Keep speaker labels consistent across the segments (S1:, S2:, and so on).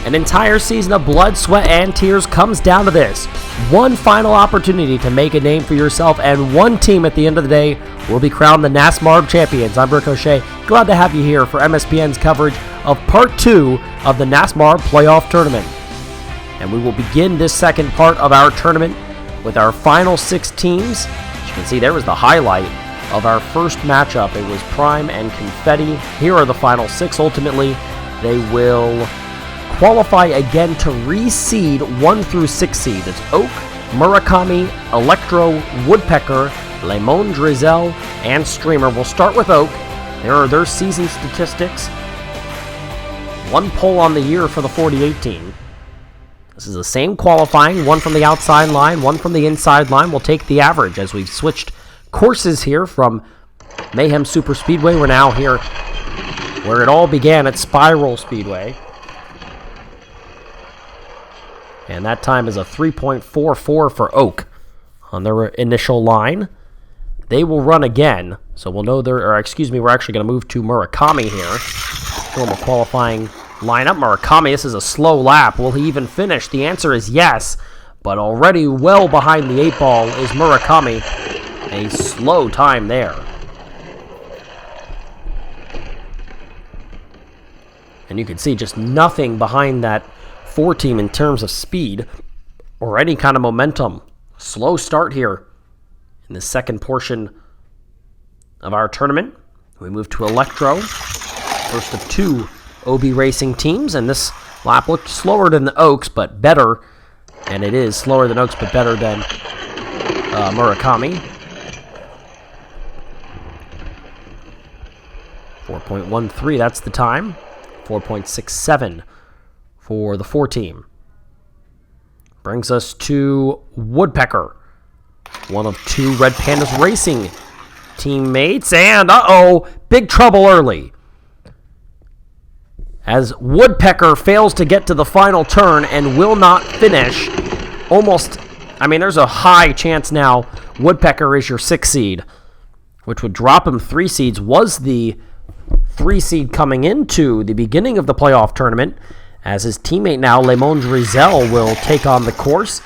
S1: An entire season of blood, sweat, and tears comes down to this. One final opportunity to make a name for yourself, and one team at the end of the day will be crowned the NASMARB champions. I'm Ricochet, glad to have you here for MSPN's coverage of Part 2 of the NASMARB Playoff Tournament. And we will begin this second part of our tournament with our final 6 teams. As you can see, there was the highlight of our first matchup. It was Prime and Confetti. Here are the final 6. Ultimately, they will qualify again to reseed 1 through 6 seed. It's Oak, Murakami, Electro, Woodpecker, Lemon Drizel, and Streamer. We'll start with Oak. There are their season statistics. 1 pole on the year for the 48 team. This is the same qualifying, 1 from the outside line, 1 from the inside line. We'll take the average as we've switched courses here from Mayhem Super Speedway. We're now here where it all began at Spiral Speedway. And that time is a 3.44 for Oak on their initial line. They will run again, so we'll know we're actually going to move to Murakami here. Normal qualifying lineup. Murakami, this is a slow lap. Will he even finish? The answer is yes, but already well behind the 8 ball is Murakami. A slow time there. And you can see just nothing behind that 4 team in terms of speed or any kind of momentum. Slow start here in the second portion of our tournament. We move to Electro, first of 2 OB Racing teams, and this lap looked slower than the Oaks, but better, and it is slower than Oaks, but better than Murakami. 4.13, that's the time. 4.67 for the 4 team. Brings us to Woodpecker, one of 2 Red Pandas Racing teammates, and big trouble early, as Woodpecker fails to get to the final turn and will not finish. There's a high chance now Woodpecker is your 6 seed, which would drop him 3 seeds, was the 3 seed coming into the beginning of the playoff tournament, as his teammate now, Lemon Drizel, will take on the course.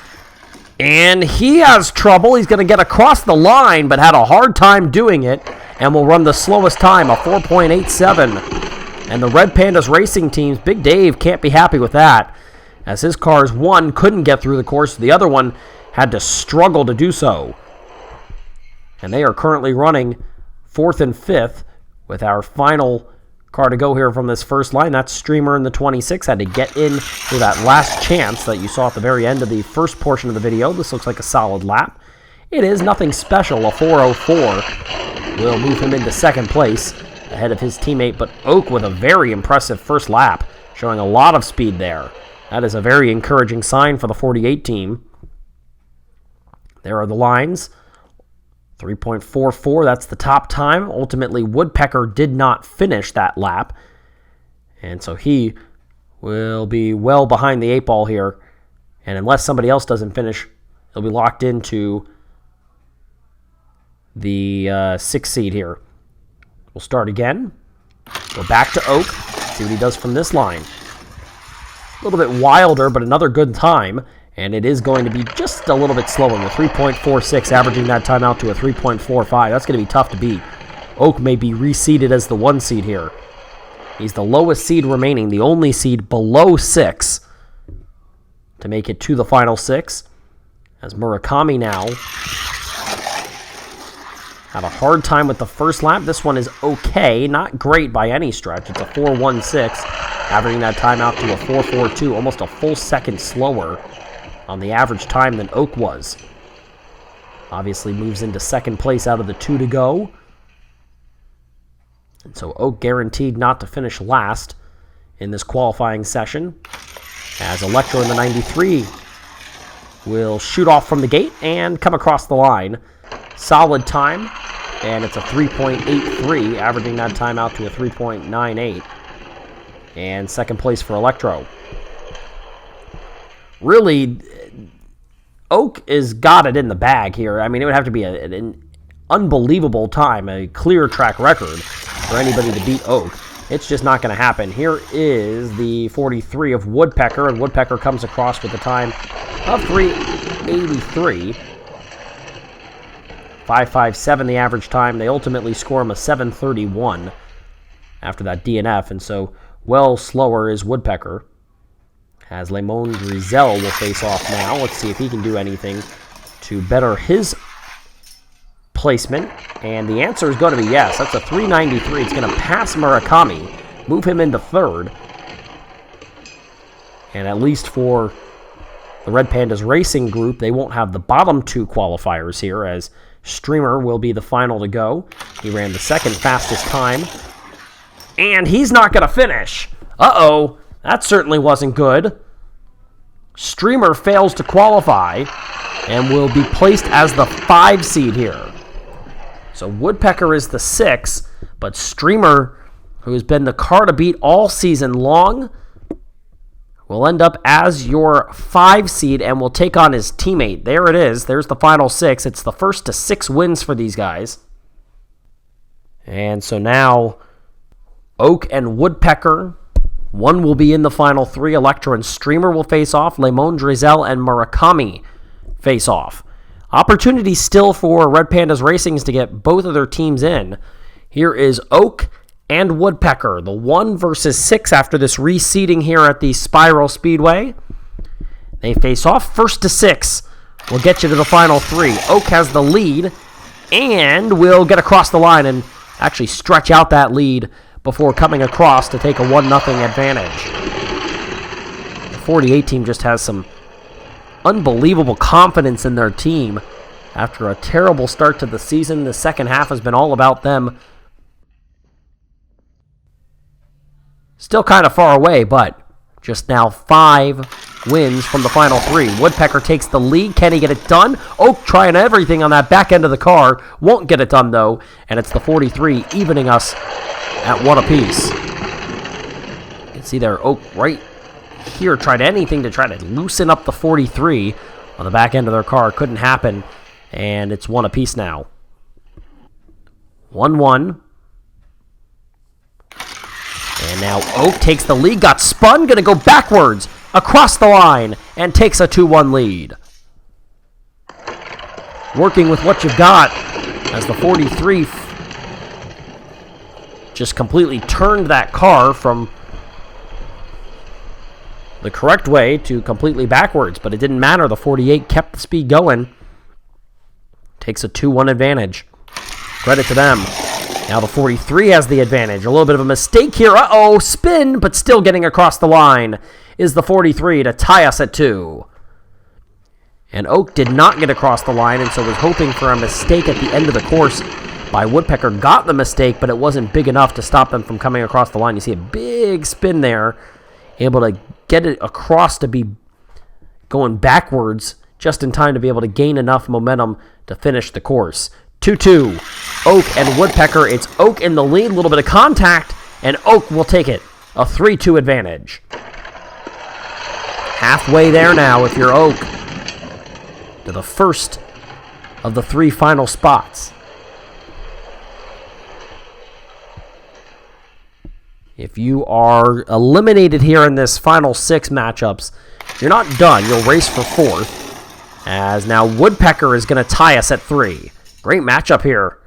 S1: And he has trouble. He's going to get across the line, but had a hard time doing it, and will run the slowest time, a 4.87. And the Red Pandas Racing teams, Big Dave can't be happy with that, as his cars, one couldn't get through the course, the other one had to struggle to do so. And they are currently running 4th and 5th, with our final car to go here from this first line. That's Streamer in the 26. Had to get in for that last chance that you saw at the very end of the first portion of the video. This looks like a solid lap. It is nothing special. A 4.04 will move him into 2nd place ahead of his teammate, but Oak with a very impressive first lap, showing a lot of speed there. That is a very encouraging sign for the 48 team. There are the lines. 3.44, that's the top time. Ultimately, Woodpecker did not finish that lap, and so he will be well behind the 8 ball here, and unless somebody else doesn't finish, he'll be locked into the 6th seed here. We'll start again. Go back to Oak, see what he does from this line. A little bit wilder, but another good time. And it is going to be just a little bit slower, with 3.46, averaging that time out to a 3.45. That's going to be tough to beat. Oak may be reseeded as the 1 seed here. He's the lowest seed remaining, the only seed below 6 to make it to the final 6. As Murakami now had a hard time with the first lap. This one is okay, not great by any stretch. It's a 4.16, averaging that time out to a 4.42, almost a full second slower on the average time than Oak was. Obviously moves into 2nd place out of the 2 to go. And so Oak guaranteed not to finish last in this qualifying session, as Electro in the 93 will shoot off from the gate and come across the line. Solid time, and it's a 3.83, averaging that time out to a 3.98. And 2nd place for Electro. Really, Oak has got it in the bag here. It would have to be an unbelievable time, a clear track record for anybody to beat Oak. It's just not going to happen. Here is the 43 of Woodpecker, and Woodpecker comes across with a time of 3:83. 5:57 the average time. They ultimately score him a 7:31 after that DNF, and so well slower is Woodpecker. As Lemon Drizel will face off now. Let's see if he can do anything to better his placement. And the answer is going to be yes. That's a 3:93. It's going to pass Murakami, move him into third. And at least for the Red Pandas Racing group, they won't have the bottom two qualifiers here, as Streamer will be the final to go. He ran the second fastest time. And he's not going to finish. Uh-oh. That certainly wasn't good. Streamer fails to qualify and will be placed as the 5 seed here. So Woodpecker is the 6, but Streamer, who has been the car to beat all season long, will end up as your 5 seed and will take on his teammate. There it is. There's the final 6. It's the first to 6 wins for these guys. And so now Oak and Woodpecker, one will be in the final 3. Electra and Streamer will face off. Lemon Drizel and Murakami face off. Opportunity still for Red Pandas Racing to get both of their teams in. Here is Oak and Woodpecker, the 1 versus 6 after this reseeding here at the Spiral Speedway. They face off. First to 6 will get you to the final 3. Oak has the lead and will get across the line and actually stretch out that lead before coming across to take a 1-0 advantage. The 48 team just has some unbelievable confidence in their team after a terrible start to the season. The second half has been all about them. Still kind of far away, but just now 5 wins from the final 3. Woodpecker takes the lead. Can he get it done? Oak trying everything on that back end of the car. Won't get it done, though. And it's the 43 evening us at 1 apiece. You can see there, Oak right here tried anything to try to loosen up the 43 on the back end of their car. Couldn't happen. And it's 1 apiece now. 1-1. And now Oak takes the lead, got spun, going to go backwards across the line, and takes a 2-1 lead. Working with what you've got as the 43 just completely turned that car from the correct way to completely backwards, but it didn't matter. The 48 kept the speed going. Takes a 2-1 advantage. Credit to them. Now the 43 has the advantage. A little bit of a mistake here. Uh-oh, spin, but still getting across the line is the 43 to tie us at 2. And Oak did not get across the line, and so was hoping for a mistake at the end of the course by Woodpecker. Got the mistake, but it wasn't big enough to stop them from coming across the line. You see a big spin there, able to get it across to be going backwards just in time to be able to gain enough momentum to finish the course. 2-2, Oak and Woodpecker. It's Oak in the lead, a little bit of contact, and Oak will take it. A 3-2 advantage. Halfway there now if you're Oak to the first of the 3 final spots. If you are eliminated here in this final 6 matchups, you're not done. You'll race for 4th, as now Woodpecker is going to tie us at 3. Great matchup here.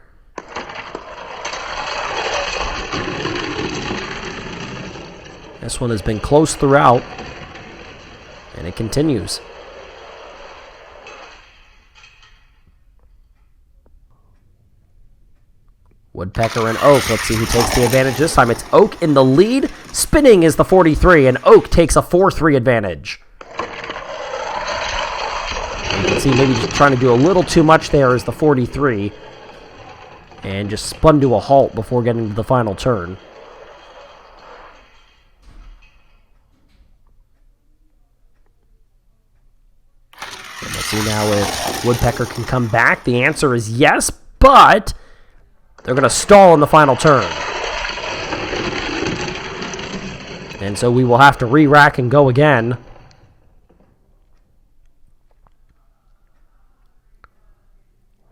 S1: This one has been close throughout, and it continues. Woodpecker and Oak. Let's see who takes the advantage this time. It's Oak in the lead. Spinning is the 43, and Oak takes a 4-3 advantage. You can see maybe just trying to do a little too much there is the 43. And just spun to a halt before getting to the final turn. And let's see now if Woodpecker can come back. The answer is yes, but they're going to stall in the final turn. And so we will have to re-rack and go again.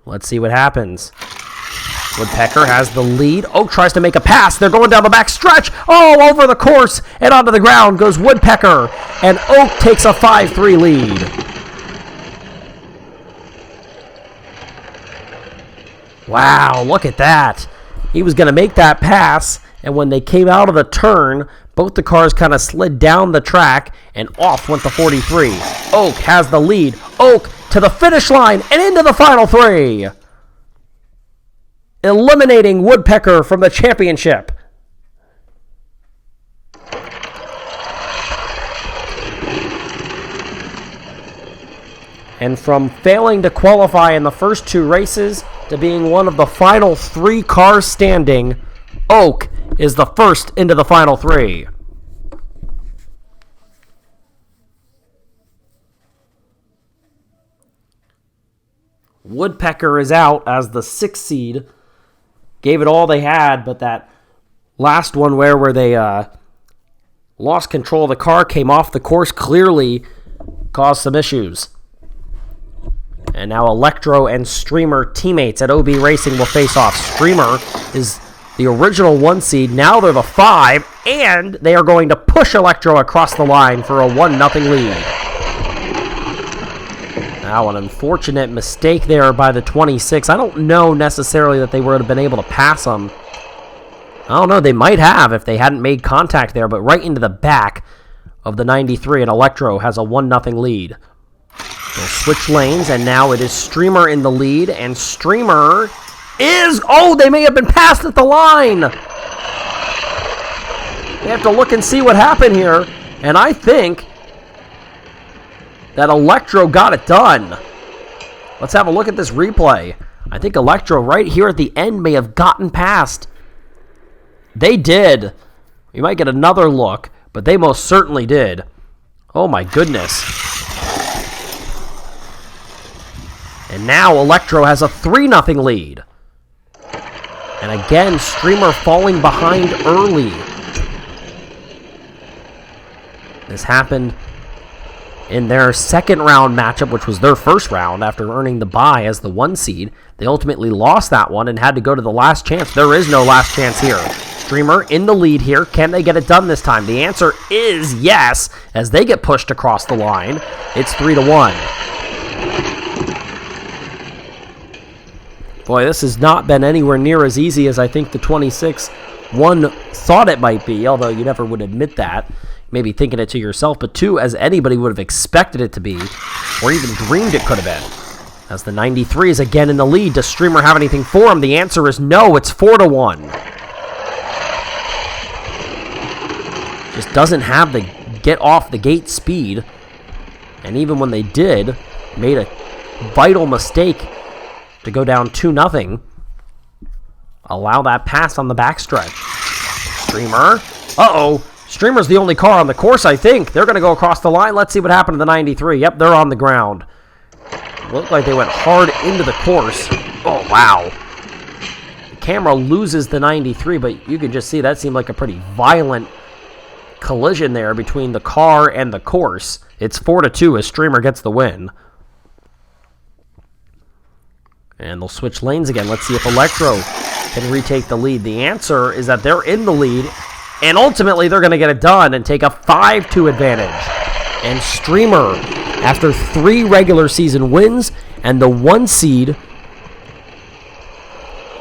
S1: Let's see what happens. Woodpecker has the lead. Oak tries to make a pass. They're going down the back stretch. Oh, over the course and onto the ground goes Woodpecker. And Oak takes a 5-3 lead. Wow, look at that. He was going to make that pass, and when they came out of the turn, both the cars kind of slid down the track, and off went the 43. Oak has the lead. Oak to the finish line and into the final three, eliminating Woodpecker from the championship. And from failing to qualify in the first two races to being one of the final three cars standing, Oak is the first into the final three. Woodpecker is out as the 6th seed. Gave it all they had, but that last one where they lost control of the car, came off the course, clearly caused some issues. And now Electro and Streamer teammates at OB Racing will face off. Streamer is the original 1 seed. Now they're the 5, and they are going to push Electro across the line for a 1-0 lead. Now an unfortunate mistake there by the 26. I don't know necessarily that they would have been able to pass them. I don't know. They might have if they hadn't made contact there, but right into the back of the 93, and Electro has a 1-0 lead. They'll switch lanes, and now it is Streamer in the lead, and Streamer is... Oh, they may have been passed at the line! We have to look and see what happened here, and I think that Electro got it done. Let's have a look at this replay. I think Electro right here at the end may have gotten past. They did. We might get another look, but they most certainly did. Oh my goodness. And now Electro has a 3-0 lead. And again, Streamer falling behind early. This happened in their second round matchup, which was their first round after earning the bye as the 1 seed. They ultimately lost that one and had to go to the last chance. There is no last chance here. Streamer in the lead here. Can they get it done this time? The answer is yes, as they get pushed across the line. It's 3-1. Boy, this has not been anywhere near as easy as I think the 26-1 thought it might be, although you never would admit that. Maybe thinking it to yourself, but 2 as anybody would have expected it to be, or even dreamed it could have been. As the 93 is again in the lead, does Streamer have anything for him? The answer is no, it's 4-1. Just doesn't have the get off the gate speed, and even when they did, made a vital mistake to go down 2-0. Allow that pass on the backstretch. Streamer. Uh-oh. Streamer's the only car on the course, I think. They're going to go across the line. Let's see what happened to the 93. Yep, they're on the ground. Looked like they went hard into the course. Oh, wow. The camera loses the 93, but you can just see that seemed like a pretty violent collision there between the car and the course. It's 4-2 as Streamer gets the win. And they'll switch lanes again. Let's see if Electro can retake the lead. The answer is that they're in the lead, and ultimately they're going to get it done and take a 5-2 advantage. And Streamer, after 3 regular season wins and the 1 seed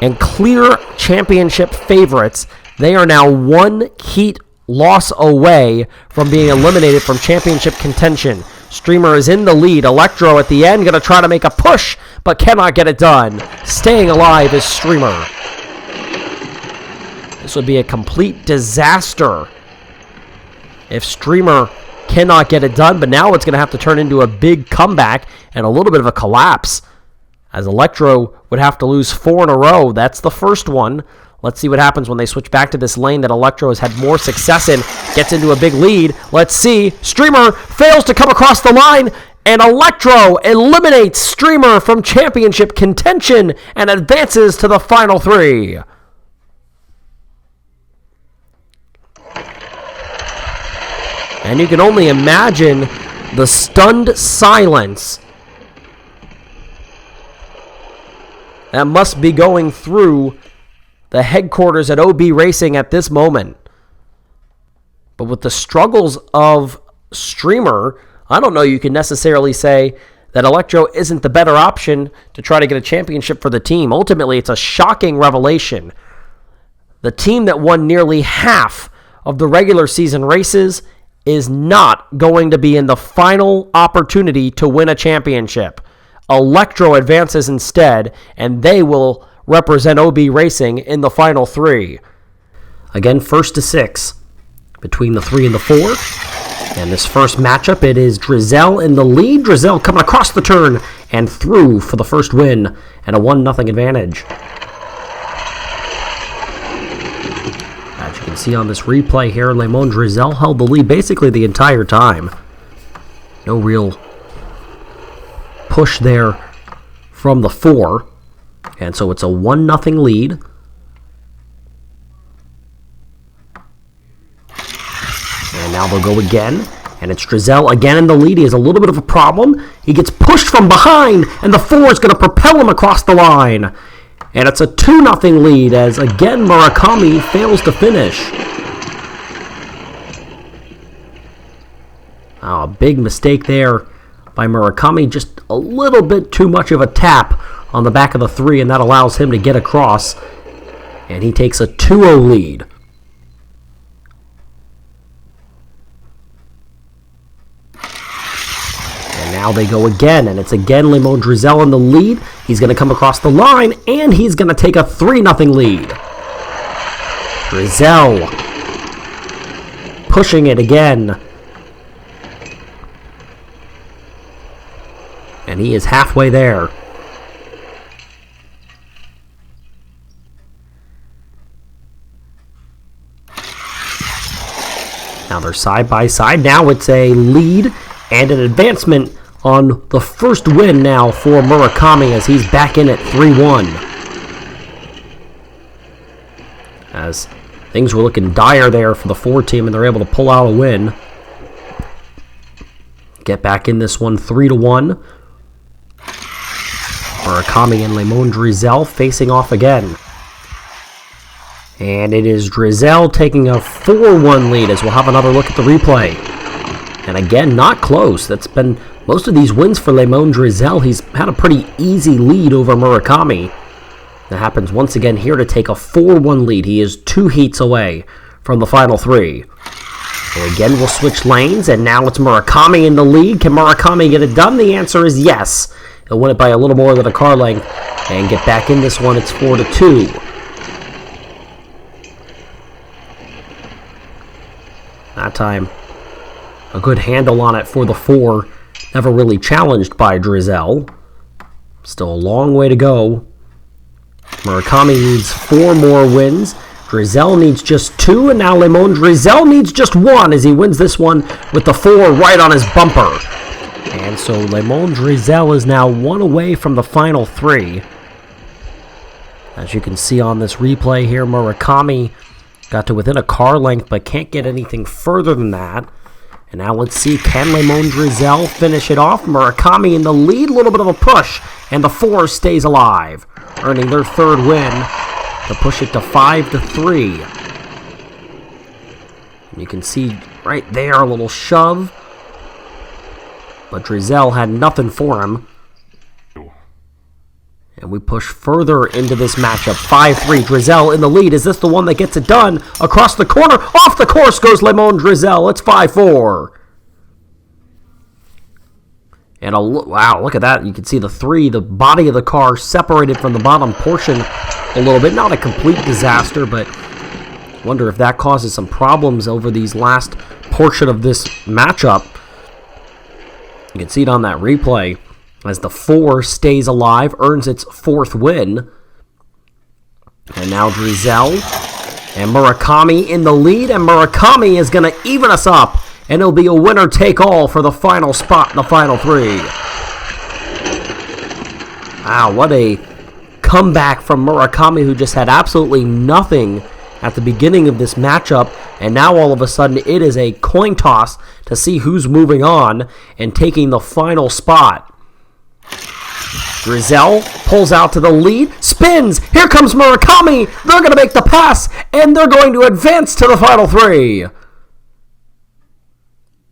S1: and clear championship favorites, they are now 1 heat loss away from being eliminated from championship contention. Streamer is in the lead. Electro at the end going to try to make a push, but cannot get it done. Staying alive is Streamer. This would be a complete disaster if Streamer cannot get it done, but now it's going to have to turn into a big comeback and a little bit of a collapse, as Electro would have to lose 4 in a row. That's the first one. Let's see what happens when they switch back to this lane that Electro has had more success in. Gets into a big lead. Let's see. Streamer fails to come across the line, and Electro eliminates Streamer from championship contention and advances to the final 3. And you can only imagine the stunned silence that must be going through the headquarters at OB Racing at this moment. But with the struggles of Streamer, I don't know you can necessarily say that Electro isn't the better option to try to get a championship for the team. Ultimately, it's a shocking revelation. The team that won nearly half of the regular season races is not going to be in the final opportunity to win a championship. Electro advances instead, and they will represent OB Racing in the final 3. Again, 1st to 6 between the 3 and the 4. And this first matchup, it is Drizel in the lead. Drizel coming across the turn and through for the first win and a 1-0 advantage. As you can see on this replay here, Lemon Drizel held the lead basically the entire time. No real push there from the 4. And so it's a 1-0 lead. And now they'll go again. And it's Drizel again in the lead. He has a little bit of a problem. He gets pushed from behind, and the 4 is going to propel him across the line. And it's a 2-0 lead as, again, Murakami fails to finish. Oh, a big mistake there by Murakami. Just a little bit too much of a tap on the back of the 3, and that allows him to get across. And he takes a 2-0 lead. And now they go again, and it's again Lemon Drizel in the lead. He's going to come across the line, and he's going to take a 3-0 lead. Drizel pushing it again. And he is halfway there. Now they're side by side. Now it's a lead and an advancement on the first win now for Murakami as he's back in at 3-1. As things were looking dire there for the 4 team, and they're able to pull out a win. Get back in this one 3-1. Murakami and Lemon Drizel facing off again. And it is Drizel taking a 4-1 lead as we'll have another look at the replay. And again, not close. That's been most of these wins for Lemon Drizel. He's had a pretty easy lead over Murakami. That happens once again here to take a 4-1 lead. He is 2 heats away from the final 3. And again, we'll switch lanes, and now it's Murakami in the lead. Can Murakami get it done? The answer is yes. He'll win it by a little more than a car length and get back in this one. It's 4-2. That time, a good handle on it for the 4. Never really challenged by Drizel. Still a long way to go. Murakami needs 4 more wins. Drizel needs just 2, and now Lemon Drizel needs just 1 as he wins this one with the 4 right on his bumper. And so Lemon Drizel is now 1 away from the final 3. As you can see on this replay here, Murakami got to within a car length, but can't get anything further than that. And now let's see, can Lemon Drizel finish it off? Murakami in the lead, a little bit of a push, and the 4 stays alive, earning their 3rd win to push it to 5-3. And you can see right there a little shove, but Drizel had nothing for him. And we push further into this matchup. 5-3. Drizel in the lead. Is this the one that gets it done? Across the corner. Off the course goes Lemon Drizel. It's 5-4. And wow, look at that. You can see the 3, the body of the car separated from the bottom portion a little bit. Not a complete disaster, but wonder if that causes some problems over these last portion of this matchup. You can see it on that replay as the 4 stays alive, earns its 4th win. And now Drizel and Murakami in the lead, and Murakami is going to even us up, and it'll be a winner-take-all for the final spot in the final 3. Wow, what a comeback from Murakami, who just had absolutely nothing at the beginning of this matchup, and now all of a sudden it is a coin toss to see who's moving on and taking the final spot. Drizel pulls out to the lead, spins. Here comes Murakami. They're going to make the pass, and they're going to advance to the final 3.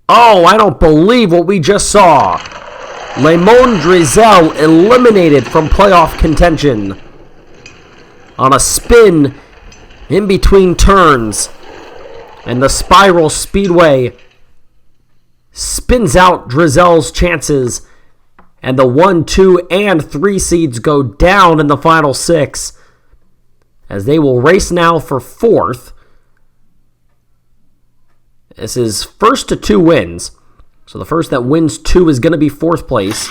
S1: Oh, I don't believe what we just saw. Lemon Drizel eliminated from playoff contention on a spin in between turns. And the Spiral Speedway spins out Drizel's chances. And the 1, 2, and 3 seeds go down in the final 6. As they will race now for 4th. This is first to 2 wins. So the first that wins 2 is going to be 4th place.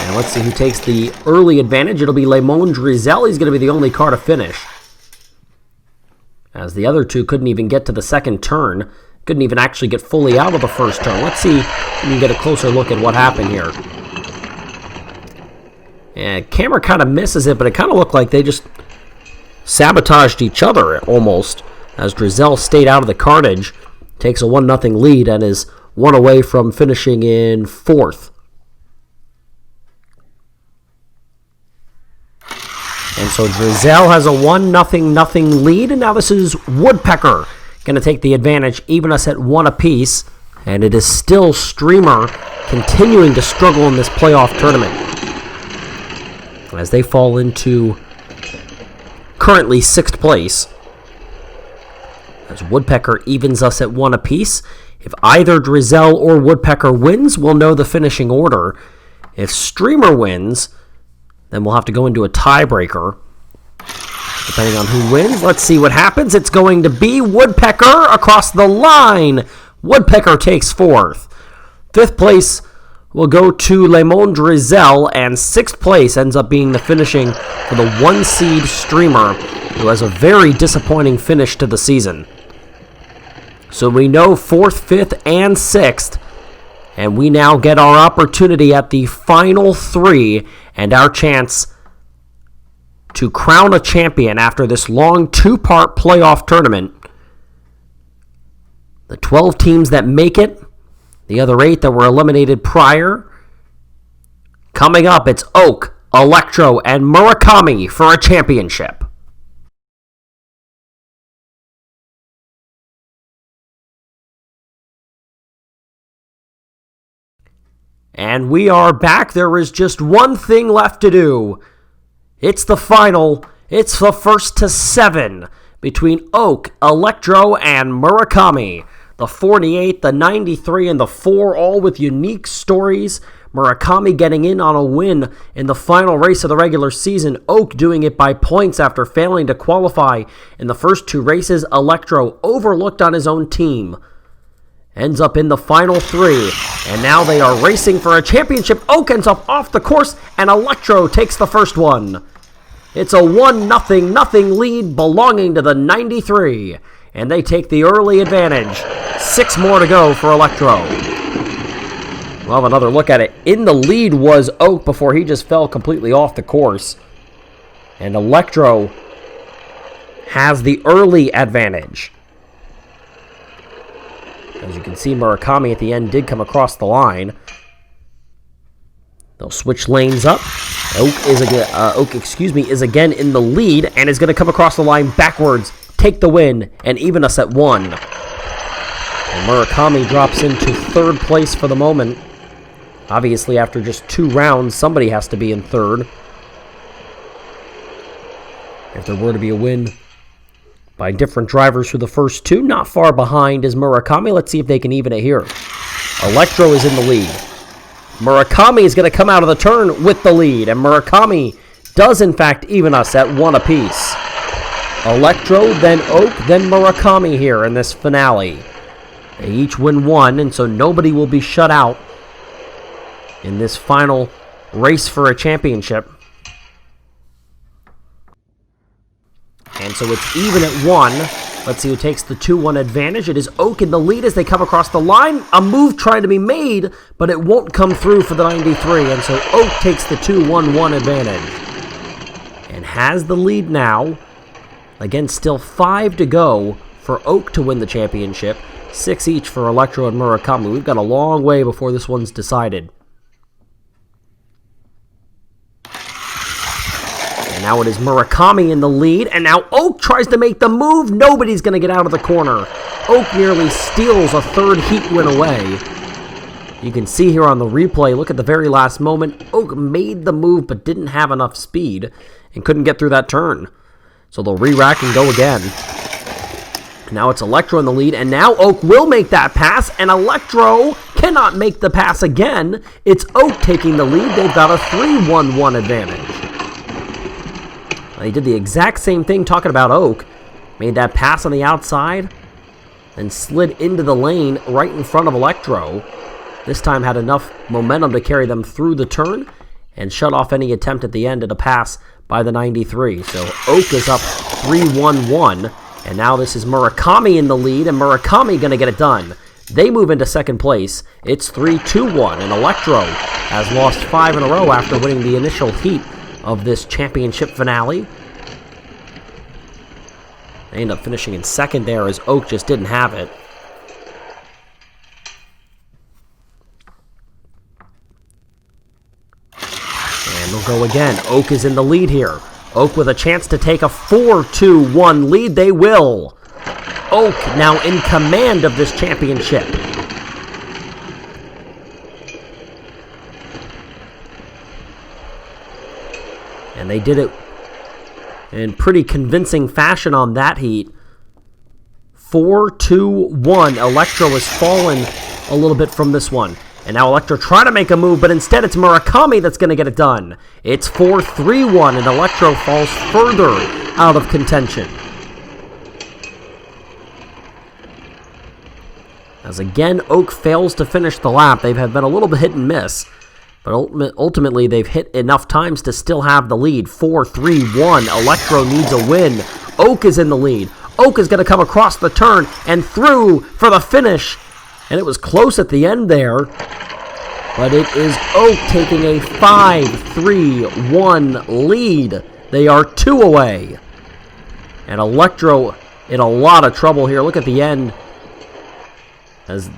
S1: And let's see who takes the early advantage. It'll be Lemon Drizel. He's going to be the only car to finish. As the other 2 couldn't even get to the second turn. Couldn't even actually get fully out of the first turn. Let's see if we can get a closer look at what happened here. And camera kind of misses it, but it kind of looked like they just sabotaged each other almost. As Drizel stayed out of the carnage. Takes a 1-0 lead and is 1 away from finishing in 4th. And so Drizel has a 1-0 lead, and now this is Woodpecker going to take the advantage, even us at 1 apiece. And it is still Streamer continuing to struggle in this playoff tournament as they fall into currently 6th place. As Woodpecker evens us at 1 apiece. If either Drizel or Woodpecker wins, we'll know the finishing order. If Streamer wins, then we'll have to go into a tiebreaker. Depending on who wins, let's see what happens. It's going to be Woodpecker across the line. Woodpecker takes 4th. 5th place will go to Lemon Drizel, and 6th place ends up being the finishing for the 1-seed Streamer, who has a very disappointing finish to the season. So we know 4th, 5th, and 6th, and we now get our opportunity at the final 3 and our chance to crown a champion after this long 2-part playoff tournament. The 12 teams that make it, the other 8 that were eliminated prior. Coming up, it's Oak, Electro, and Murakami for a championship. And we are back. There is just one thing left to do. It's the final. It's the first to 7 between Oak, Electro, and Murakami. The 48, the 93, and the 4, all with unique stories. Murakami getting in on a win in the final race of the regular season. Oak doing it by points after failing to qualify in the first 2 races. Electro overlooked on his own team. Ends up in the final 3, and now they are racing for a championship. Oak ends up off the course, and Electro takes the first one. It's a 1-0 lead belonging to the 93, and they take the early advantage. 6 more to go for Electro. We'll have another look at it. In the lead was Oak before he just fell completely off the course, and Electro has the early advantage. As you can see, Murakami at the end did come across the line. They'll switch lanes up. Oak is again in the lead and is going to come across the line backwards, take the win, and even us at 1. And Murakami drops into 3rd place for the moment. Obviously, after just 2 rounds, somebody has to be in 3rd. If there were to be a win by different drivers for the first 2. Not far behind is Murakami. Let's see if they can even it here. Electro is in the lead. Murakami is going to come out of the turn with the lead, and Murakami does in fact even us at 1 apiece. Electro, then Oak, then Murakami here in this finale. They each win 1, and so nobody will be shut out in this final race for a championship. And so it's even at 1. Let's see who takes the 2-1 advantage. It is Oak in the lead as they come across the line. A move trying to be made, but it won't come through for the 93. And so Oak takes the 2-1-1 advantage. And has the lead now. Again, still 5 to go for Oak to win the championship. 6 each for Electro and Murakami. We've got a long way before this one's decided. Now it is Murakami in the lead, and now Oak tries to make the move. Nobody's going to get out of the corner. Oak nearly steals a third heat win away. You can see here on the replay, look at the very last moment. Oak made the move but didn't have enough speed and couldn't get through that turn. So they'll re-rack and go again. Now it's Electro in the lead, and now Oak will make that pass, and Electro cannot make the pass again. It's Oak taking the lead. They've got a 3-1-1 advantage. They did the exact same thing talking about Oak. Made that pass on the outside, then slid into the lane right in front of Electro. This time had enough momentum to carry them through the turn and shut off any attempt at the end at a pass by the 93. So Oak is up 3-1-1, and now this is Murakami in the lead, and Murakami going to get it done. They move into second place. It's 3-2-1, and Electro has lost 5 in a row after winning the initial heat of this championship finale. They end up finishing in second there as Oak just didn't have it. And they'll go again. Oak is in the lead here. Oak with a chance to take a 4-2-1 lead. They will. Oak now in command of this championship. And they did it in pretty convincing fashion on that heat. 4-2-1. Electro has fallen a little bit from this one. And now Electro trying to make a move, but instead it's Murakami that's going to get it done. It's 4-3-1, and Electro falls further out of contention. As again, Oak fails to finish the lap. They've been a little bit hit and miss. But ultimately, they've hit enough times to still have the lead. 4-3-1. Electro needs a win. Oak is in the lead. Oak is going to come across the turn and through for the finish. And it was close at the end there. But it is Oak taking a 5-3-1 lead. They are 2 away. And Electro in a lot of trouble here. Look at the end. As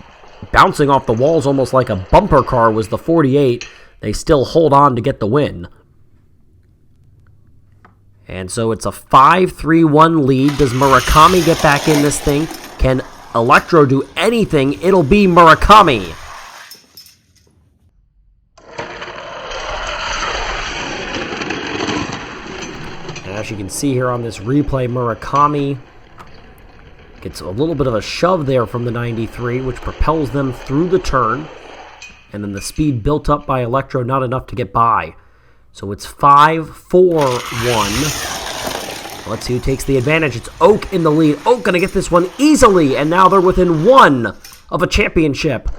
S1: bouncing off the walls almost like a bumper car was the 48. They still hold on to get the win. And so it's a 5-3-1 lead. Does Murakami get back in this thing? Can Electro do anything? It'll be Murakami. And as you can see here on this replay, Murakami gets a little bit of a shove there from the 93, which propels them through the turn. And then the speed built up by Electro, not enough to get by. So it's 5-4-1. Let's see who takes the advantage. It's Oak in the lead. Oak going to get this one easily, and now they're within 1 of a championship.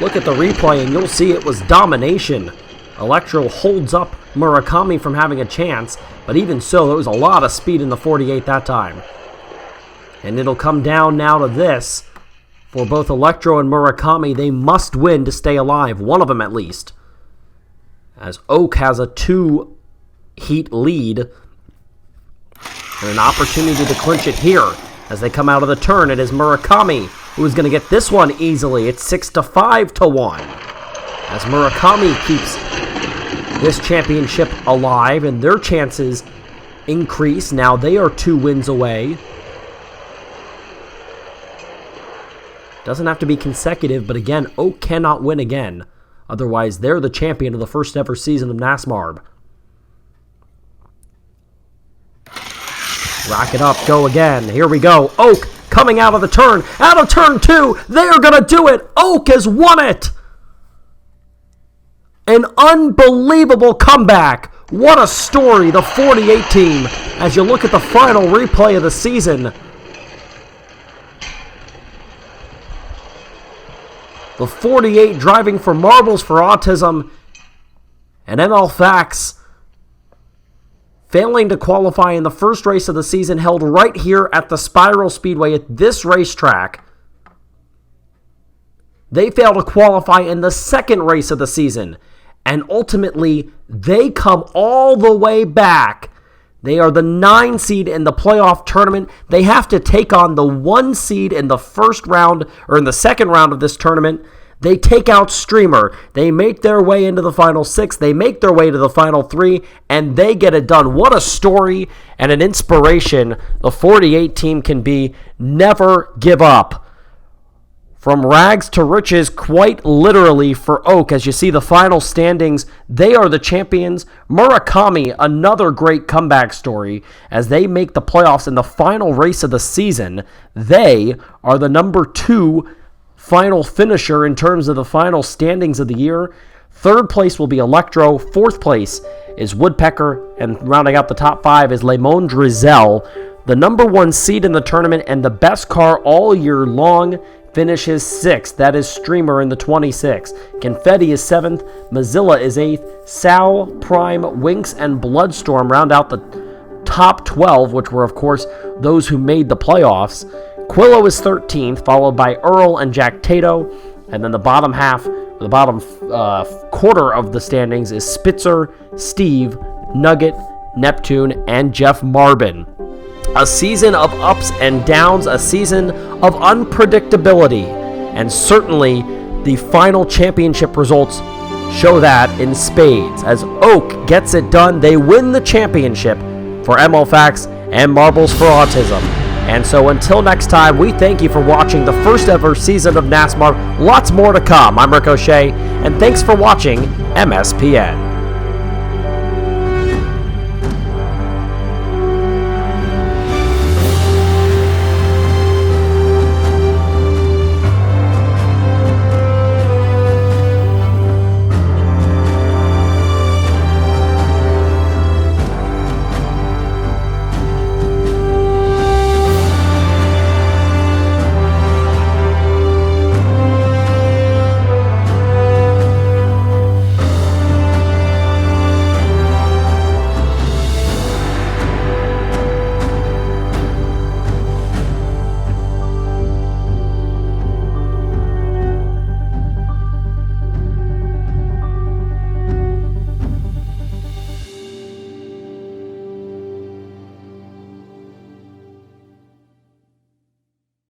S1: Look at the replay, and you'll see it was domination. Electro holds up Murakami from having a chance, but even so, there was a lot of speed in the 48 that time. And it'll come down now to this. For both Electro and Murakami, they must win to stay alive, one of them at least. As Oak has a 2-heat lead, and an opportunity to clinch it here. As they come out of the turn, it is Murakami who is going to get this one easily. It's 6-5-1. As Murakami keeps this championship alive, and their chances increase. Now they are 2 wins away. Doesn't have to be consecutive, but again, Oak cannot win again. Otherwise, they're the champion of the first ever season of NASMARB. Rack it up, go again. Here we go. Oak coming out of the turn. Out of turn 2. They are going to do it. Oak has won it. An unbelievable comeback. What a story, the 48 team, as you look at the final replay of the season. The 48 driving for Marbles for Autism, and ML Fax failing to qualify in the first race of the season, held right here at the Spiral Speedway at this racetrack. They fail to qualify in the second race of the season, and ultimately they come all the way back. They are the 9 seed in the playoff tournament. They have to take on the 1 seed in the first round, or in the second round of this tournament. They take out Streamer. They make their way into the final 6. They make their way to the final 3, and they get it done. What a story and an inspiration the 48 team can be. Never give up. From rags to riches, quite literally, for Oak. As you see the final standings, they are the champions. Murakami, another great comeback story, as they make the playoffs in the final race of the season. They are the number 2 final finisher in terms of the final standings of the year. Third place will be Electro. Fourth place is Woodpecker. And rounding out the top 5 is Lemon Drizel. The number 1 seed in the tournament and the best car all year long finishes 6th. That is Streamer in the 26. Confetti is 7th. Mozilla is 8th. Sal, Prime, Winx, and Bloodstorm round out the top 12, which were, of course, those who made the playoffs. Quillo is 13th, followed by Earl and Jack Tato. And then the bottom half, the bottom quarter of the standings is Spitzer, Steve, Nugget, Neptune, and Jeff Marbin. A season of ups and downs, a season of unpredictability, and certainly the final championship results show that in spades. As Oak gets it done, they win the championship for ML Facts and Marbles for Autism. And so until next time, we thank you for watching the first ever season of NASMARB. Lots more to come. I'm Ricochet, and thanks for watching MSPN.